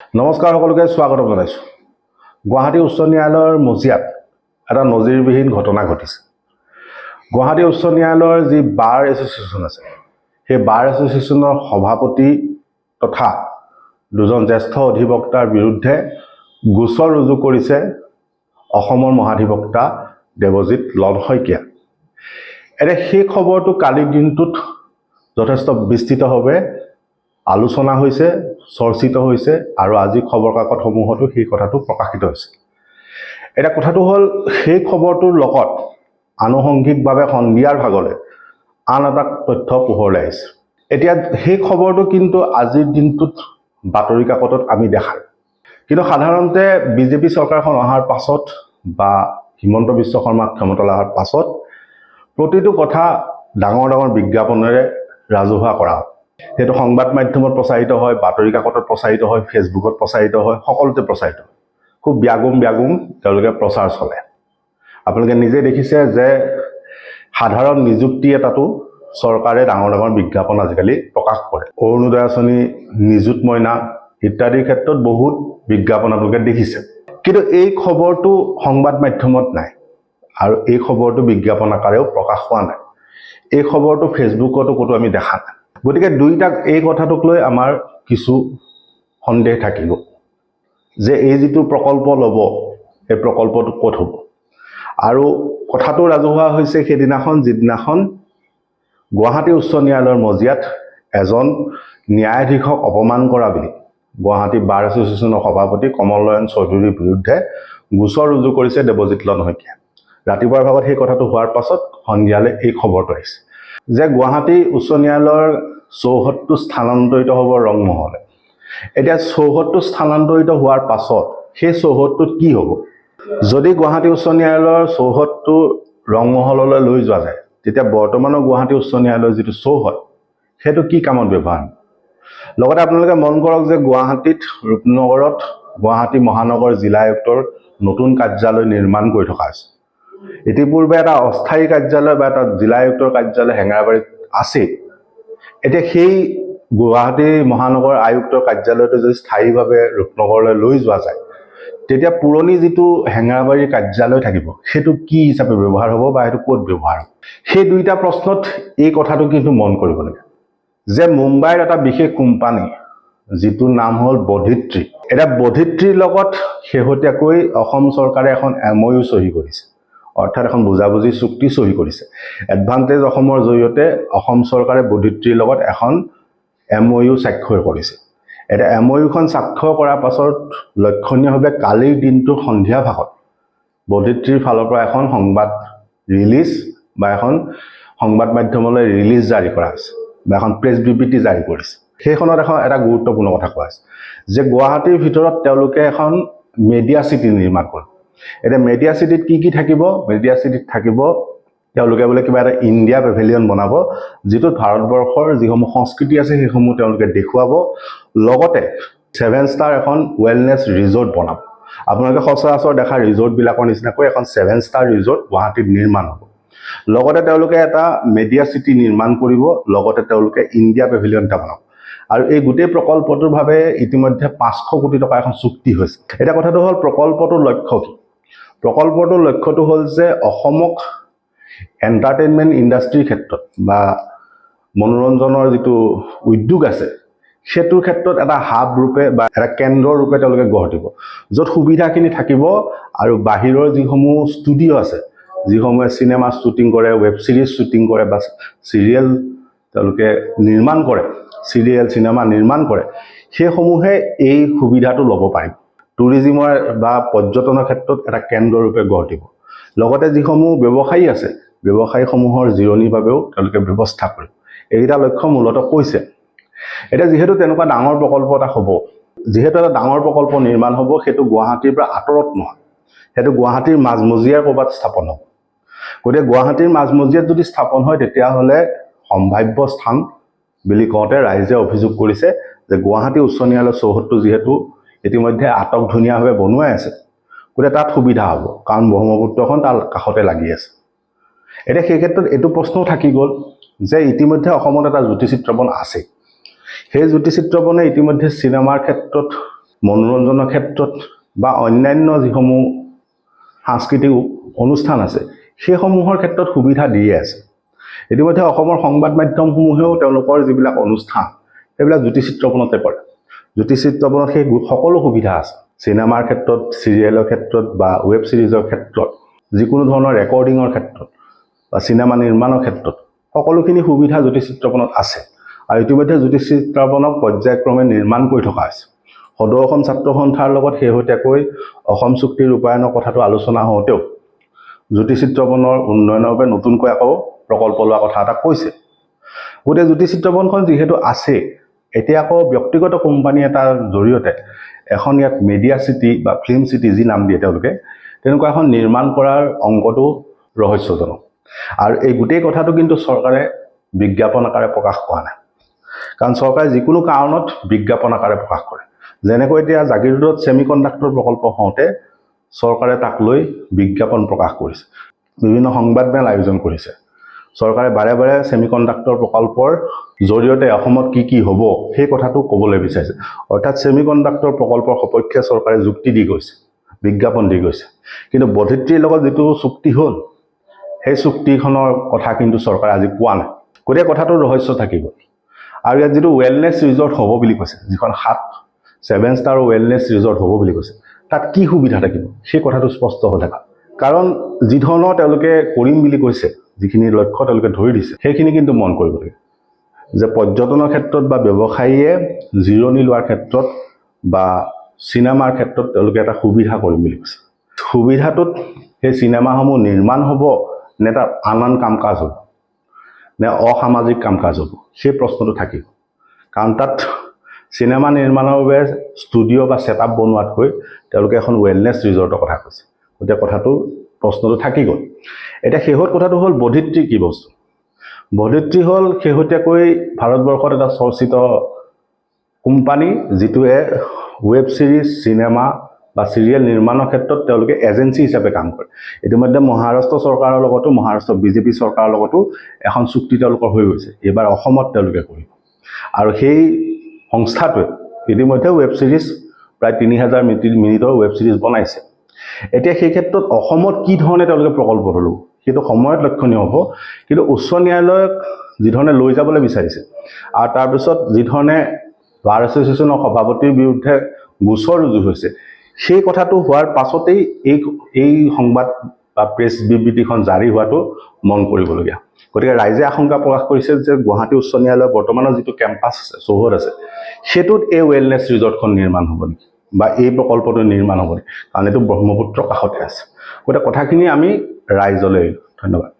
নমস্কাৰ সকলোকে স্বাগতম জনাইছোঁ। গুৱাহাটী উচ্চ ন্যায়ালয়ৰ মজিয়াত এটা নজিৰবিহীন ঘটনা ঘটিছে। গুৱাহাটী উচ্চ ন্যায়ালয়ৰ যি বাৰ এছ'চিয়েশ্যন আছে, সেই বাৰ এছ'চিয়েশ্যনৰ সভাপতি তথা দুজন জ্যেষ্ঠ অধিবক্তাৰ বিৰুদ্ধে গোচৰ ৰুজু কৰিছে অসমৰ মহাধিবক্তা দেৱজিৎ লন শইকীয়া। এতিয়া সেই খবৰটো কালিৰ দিনটোত যথেষ্ট বিস্তৃতভাৱে আলোচনা হৈছে, চৰ্চিত হৈছে আৰু আজি খবৰ কাকতসমূহতো সেই কথাটো প্ৰকাশিত হৈছে। এটা কথাটো হ'ল, সেই খবৰটোৰ লগত আনুষংগিকভাৱে সন্ধিয়াৰ ভাগলৈ আন এটা তথ্য পোহৰলৈ আহিছে। এতিয়া সেই খবৰটো কিন্তু আজিৰ দিনটোত বাতৰি কাকতত আমি দেখা, কিন্তু সাধাৰণতে বিজেপি চৰকাৰখন অহাৰ পাছত বা হিমন্ত বিশ্ব শৰ্মা ক্ষমতালৈ অহাৰ পাছত প্ৰতিটো কথা ডাঙৰ ডাঙৰ বিজ্ঞাপনেৰে ৰাজহুৱা কৰা হয়। সেইটো সংবাদ মাধ্যমত প্ৰচাৰিত হয়, বাতৰি কাকতত প্ৰচাৰিত হয়, ফেচবুকত প্ৰচাৰিত হয়, সকলোতে প্ৰচাৰিত হয়। খুব ব্যাগুম তেওঁলোকে প্ৰচাৰ চলে। আপোনালোকে নিজে দেখিছে যে সাধাৰণ নিযুক্তি এটাতো চৰকাৰে ডাঙৰ ডাঙৰ বিজ্ঞাপন আজিকালি প্ৰকাশ কৰে। অৰুণোদয় আঁচনি, নিযুত মইনা ইত্যাদিৰ ক্ষেত্ৰত বহুত বিজ্ঞাপন আপোনালোকে দেখিছে, কিন্তু এই খবৰটো সংবাদ মাধ্যমত নাই আৰু এই খবৰটো বিজ্ঞাপন আকাৰেও প্ৰকাশ হোৱা নাই। এই খবৰটো ফেচবুকতো ক'তো আমি দেখা নাই। গতিকে দুইটাক এই কথাটোক লৈ আমাৰ কিছু সন্দেহ থাকিব যে এই যিটো প্ৰকল্প ল'ব, এই প্ৰকল্পটো ক'ত হ'ব। আৰু কথাটো ৰাজহুৱা হৈছে সেইদিনাখন যিদিনাখন গুৱাহাটী উচ্চ ন্যায়ালয়ৰ মজিয়াত এজন ন্যায়াধীশক অপমান কৰা বুলি গুৱাহাটী বাৰ এছ'চিয়েশ্যনৰ সভাপতি কমল নয়ন চৌধুৰীৰ বিৰুদ্ধে গোচৰ ৰুজু কৰিছে দেৱজিৎ লন শইকীয়া। ৰাতিপুৱাৰ ভাগত সেই কথাটো হোৱাৰ পাছত সন্ধিয়ালৈ এই খবৰটো আহিছে যে গুৱাহাটী উচ্চ ন্যায়ালয়ৰ চৌহদটো স্থানান্তৰিত হ'ব ৰংমহললৈ। এতিয়া চৌহদটো স্থানান্তৰিত হোৱাৰ পাছত সেই চৌহদটোত কি হ'ব? যদি গুৱাহাটী উচ্চ ন্যায়ালয়ৰ চৌহদটো ৰংমহললৈ লৈ যোৱা যায়, তেতিয়া বৰ্তমানৰ গুৱাহাটী উচ্চ ন্যায়ালয়ৰ যিটো চৌহদ, সেইটো কি কামত ব্যৱহাৰ হ'ব? লগতে আপোনালোকে মন কৰক যে গুৱাহাটীত ৰূপনগৰত গুৱাহাটী মহানগৰ জিলা আয়ুক্তৰ নতুন কাৰ্যালয় নিৰ্মাণ কৰি থকা হৈছে। ইতিপূৰ্বে এটা অস্থায়ী কাৰ্যালয় বা এটা জিলা আয়ুক্তৰ কাৰ্যালয় হেঙেৰাবাৰীত আছে। এতিয়া সেই গুৱাহাটী মহানগৰ আয়ুক্তৰ কাৰ্যালয়টো যদি স্থায়ীভাৱে ৰূপনগৰলৈ লৈ যোৱা যায়, তেতিয়া পুৰণি যিটো হেঙেৰাবাৰীৰ কাৰ্যালয় থাকিব, সেইটো কি হিচাপে ব্যৱহাৰ হ'ব বা সেইটো ক'ত ব্যৱহাৰ হ'ব? সেই দুইটা প্ৰশ্নত এই কথাটো কিন্তু মন কৰিব লাগে যে মুম্বাইৰ এটা বিশেষ কোম্পানী যিটোৰ নাম হ'ল বধিত্ৰী। এতিয়া বধিত্ৰীৰ লগত শেহতীয়াকৈ অসম চৰকাৰে এখন MOU চহী কৰিছে, অৰ্থাৎ এখন বুজাবুজি চুক্তি চহী কৰিছে। এডভান্টেজ অসমৰ জৰিয়তে অসম চৰকাৰে বধিত্ৰীৰ লগত এখন MOU স্বাক্ষৰ কৰিছে। এতিয়া MOUখন স্বাক্ষৰ কৰাৰ পাছত লক্ষণীয়ভাৱে কালিৰ দিনটো সন্ধিয়া ভাগত বধিত্ৰীৰ ফালৰ পৰা এখন সংবাদ ৰিলিজ বা এখন সংবাদ মাধ্যমলৈ ৰিলিজ জাৰি কৰা হৈছে বা এখন প্ৰেছ বিবৃতি জাৰি কৰিছে। সেইখনত এখন এটা গুৰুত্বপূৰ্ণ কথা কোৱা হৈছে যে গুৱাহাটীৰ ভিতৰত তেওঁলোকে এখন মেডিয়া চিটি নিৰ্মাণ কৰিব। এতিয়া মেডিয়া চিটিত কি কি থাকিব? মেডিয়া চিটিত থাকিব তেওঁলোকে বোলে কিবা এটা ইণ্ডিয়া পেভিলিয়ন বনাব, যিটোত ভাৰতবৰ্ষৰ যিসমূহ সংস্কৃতি আছে সেইসমূহ তেওঁলোকে দেখুৱাব। লগতে 7 ষ্টাৰ এখন ৱেলনেছ ৰিজৰ্ট বনাব। আপোনালোকে সচৰাচৰ দেখা ৰিজৰ্টবিলাকৰ নিচিনাকৈ এখন 7 ষ্টাৰ ৰিজৰ্ট গুৱাহাটীত নিৰ্মাণ হ'ব। লগতে তেওঁলোকে এটা মেডিয়া চিটি নিৰ্মাণ কৰিব, লগতে তেওঁলোকে ইণ্ডিয়া পেভিলিয়ন এটা বনাব। আৰু এই গোটেই প্ৰকল্পটোৰ বাবে ইতিমধ্যে 500 কোটি টকা এখন চুক্তি হৈছে। এতিয়া কথাটো হ'ল, প্ৰকল্পটোৰ লক্ষ্য কি? প্ৰকল্পটোৰ লক্ষ্যটো হ'ল যে অসমক এণ্টাৰটেইনমেণ্ট ইণ্ডাষ্ট্ৰীৰ ক্ষেত্ৰত বা মনোৰঞ্জনৰ যিটো উদ্যোগ আছে, সেইটোৰ ক্ষেত্ৰত এটা হাব ৰূপে বা এটা কেন্দ্ৰ ৰূপে তেওঁলোকে গঢ় দিব, য'ত সুবিধাখিনি থাকিব আৰু বাহিৰৰ যিসমূহ ষ্টুডিঅ' আছে, যিসমূহে চিনেমা শ্বুটিং কৰে, ৱেব ছিৰিজ শ্বুটিং কৰে বা চিৰিয়েল তেওঁলোকে নিৰ্মাণ কৰে, চিৰিয়েল চিনেমা নিৰ্মাণ কৰে, সেইসমূহে এই সুবিধাটো ল'ব পাৰিব। টুৰিজিমৰ বা পৰ্যটনৰ ক্ষেত্ৰত এটা কেন্দ্ৰ ৰূপে গঢ় দিব। লগতে যিসমূহ ব্যৱসায়ী আছে, ব্যৱসায়ীসমূহৰ জিৰণিৰ বাবেও তেওঁলোকে ব্যৱস্থা কৰিব। এইকেইটা লক্ষ্য মূলতঃ কৈছে। এতিয়া যিহেতু তেনেকুৱা ডাঙৰ প্ৰকল্প এটা হ'ব, যিহেতু এটা ডাঙৰ প্ৰকল্প নিৰ্মাণ হ'ব, সেইটো গুৱাহাটীৰ পৰা আঁতৰত নহয়, সেইটো গুৱাহাটীৰ মাজমজিয়াৰ ক'ৰবাত স্থাপন হ'ব। গতিকে গুৱাহাটীৰ মাজমজিয়াত যদি স্থাপন হয়, তেতিয়াহ'লে সম্ভাৱ্য স্থান বুলি কওঁতে ৰাইজে অভিযোগ কৰিছে যে গুৱাহাটী উচ্চ ন্যায়ালয়ৰ চৌহদটো যিহেতু ইতিমধ্যে আটকধুনীয়াভাৱে বনোৱাই আছে, গতিকে তাত সুবিধা হ'ব, কাৰণ ব্ৰহ্মপুত্ৰখন তাৰ কাষতে লাগি আছে। এতিয়া সেই ক্ষেত্ৰত এইটো প্ৰশ্নও থাকি গ'ল যে ইতিমধ্যে অসমত এটা জ্যোতিচিত্ৰবন আছে। সেই জ্যোতিচিত্ৰবনে ইতিমধ্যে চিনেমাৰ ক্ষেত্ৰত মনোৰঞ্জনৰ ক্ষেত্ৰত বা অন্যান্য যিসমূহ সাংস্কৃতিক অনুষ্ঠান আছে সেইসমূহৰ ক্ষেত্ৰত সুবিধা দিয়ে আছে। ইতিমধ্যে অসমৰ সংবাদ মাধ্যমসমূহেও তেওঁলোকৰ যিবিলাক অনুষ্ঠান সেইবিলাক জ্যোতিচিত্ৰপণতে কৰে। জ্যোতিচিত্ৰপণত সেই সকলো সুবিধা আছে। চিনেমাৰ ক্ষেত্ৰত, চিৰিয়েলৰ ক্ষেত্ৰত বা ৱেব ছিৰিজৰ ক্ষেত্ৰত, যিকোনো ধৰণৰ ৰেকৰ্ডিঙৰ ক্ষেত্ৰত বা চিনেমা নিৰ্মাণৰ ক্ষেত্ৰত সকলোখিনি সুবিধা জ্যোতিচিত্ৰপণত আছে। আৰু ইতিমধ্যে জ্যোতিচিত্ৰপণক পৰ্যায়ক্ৰমে নিৰ্মাণ কৰি থকা হৈছে। সদৌ অসম ছাত্ৰ সন্থাৰ লগত শেহতীয়াকৈ অসম চুক্তি ৰূপায়ণৰ কথাটো আলোচনা হওঁতেও জ্যোতিচিত্ৰপণৰ উন্নয়নৰ বাবে নতুনকৈ আকৌ প্ৰকল্প লোৱা কথা এটা কৈছে। গতিকে জ্যোতিচিত্ৰপণখন যিহেতু আছে, এতিয়া আকৌ ব্যক্তিগত কোম্পানী এটাৰ জৰিয়তে এখন ইয়াত মেডিয়া চিটি বা ফিল্ম চিটি যি নাম দিয়ে তেওঁলোকে, তেনেকুৱা এখন নিৰ্মাণ কৰাৰ অংকটো ৰহস্যজনক। আৰু এই গোটেই কথাটো কিন্তু চৰকাৰে বিজ্ঞাপন আকাৰে প্ৰকাশ কৰা নাই। কাৰণ চৰকাৰে যিকোনো কাৰণত বিজ্ঞাপন আকাৰে প্ৰকাশ কৰে। যেনেকৈ এতিয়া জাগিৰোডত ছেমিকণ্ডাক্টৰ প্ৰকল্প হওঁতে চৰকাৰে তাক লৈ বিজ্ঞাপন প্ৰকাশ কৰিছে, বিভিন্ন সংবাদমেল আয়োজন কৰিছে। চৰকাৰে বাৰে বাৰে ছেমিকণ্ডাক্টৰ প্ৰকল্পৰ জৰিয়তে অসমত কি হ'ব সেই কথাটো ক'বলৈ বিচাৰিছে। অৰ্থাৎ ছেমিকণ্ডাক্টৰ প্ৰকল্পৰ সপক্ষে চৰকাৰে যুক্তি দি গৈছে, বিজ্ঞাপন দি গৈছে। কিন্তু বধিত্ৰীৰ লগত যিটো চুক্তি হ'ল সেই চুক্তিখনৰ কথা কিন্তু চৰকাৰে আজি কোৱা নাই। গতিকে কথাটো ৰহস্য থাকি গ'ল। আৰু ইয়াত যিটো ৱেলনেছ ৰিজৰ্ট হ'ব বুলি কৈছে, যিখন 7 ষ্টাৰ ৱেলনেছ ৰিজৰ্ট হ'ব বুলি কৈছে, তাত কি সুবিধা থাকিব সেই কথাটো স্পষ্ট হৈ থকা। কাৰণ যি ধৰণৰ তেওঁলোকে কৰিম বুলি কৈছে, যিখিনি লক্ষ্য তেওঁলোকে ধৰি দিছে, সেইখিনি কিন্তু মন কৰিব লাগে যে পৰ্যটনৰ ক্ষেত্ৰত বা ব্যৱসায়ীয়ে জিৰণি লোৱাৰ ক্ষেত্ৰত বা চিনেমাৰ ক্ষেত্ৰত তেওঁলোকে এটা সুবিধা কৰিম বুলি কৈছে। সুবিধাটোত সেই চিনেমাসমূহ নিৰ্মাণ হ'ব নে তাত আন কাম কাজ হ'ব, নে অসামাজিক কাম কাজ হ'ব, সেই প্ৰশ্নটো থাকিব। কাৰণ তাত চিনেমা নিৰ্মাণৰ বাবে ষ্টুডিঅ' বা ছেটআপ বনোৱাতকৈ তেওঁলোকে এখন ৱেলনেছ ৰিজৰ্টৰ কথা কৈছে। গতিকে কথাটো প্ৰশ্নটো থাকি গ'ল। এতিয়া শেহত কথাটো হ'ল বধিত্ৰী কি বস্তু। বধিত্ৰী হ'ল শেহতীয়াকৈ ভাৰতবৰ্ষত এটা চৰ্চিত কোম্পানী, যিটোৱে ৱেব ছিৰিজ, চিনেমা বা চিৰিয়েল নিৰ্মাণৰ ক্ষেত্ৰত তেওঁলোকে এজেঞ্চি হিচাপে কাম কৰে। ইতিমধ্যে মহাৰাষ্ট্ৰ চৰকাৰৰ লগতো, মহাৰাষ্ট্ৰ বিজেপি চৰকাৰৰ লগতো এখন চুক্তি তেওঁলোকৰ হৈ গৈছে। এইবাৰ অসমত তেওঁলোকে কৰিব। আৰু সেই সংস্থাটোৱে ইতিমধ্যে ৱেব ছিৰিজ প্ৰায় 3000 মিনিটৰ ৱেব ছিৰিজ বনাইছে। এতিয়া সেই ক্ষেত্ৰত অসমত কি ধৰণে তেওঁলোকে প্ৰকল্পটো ল'ব সেইটো সময়ত লক্ষণীয় হ'ব। কিন্তু উচ্চ ন্যায়ালয়ক যিধৰণে লৈ যাবলৈ বিচাৰিছে আৰু তাৰপিছত যিধৰণে বাৰ এছ'চিয়েশ্যনৰ সভাপতিৰ বিৰুদ্ধে গোচৰ ৰুজু হৈছে, সেই কথাটো হোৱাৰ পাছতেই এই সংবাদ বা প্ৰেছ বিবৃতিখন জাৰি হোৱাটো মন কৰিবলগীয়া। গতিকে ৰাইজে আশংকা প্ৰকাশ কৰিছে যে গুৱাহাটী উচ্চ ন্যায়ালয়ৰ বৰ্তমানৰ যিটো কেম্পাছ আছে, চৌহদ আছে, সেইটোত এই ৱেলনেছ ৰিজৰ্টখন নিৰ্মাণ হ'ব নেকি বা এই প্ৰকল্পটো নিৰ্মাণ হ'ব নেকি। কাৰণ এইটো ব্ৰহ্মপুত্ৰৰ কাষতে আছে। গতিকে কথাখিনি আমি ৰাইজলৈ ধন্যবাদ।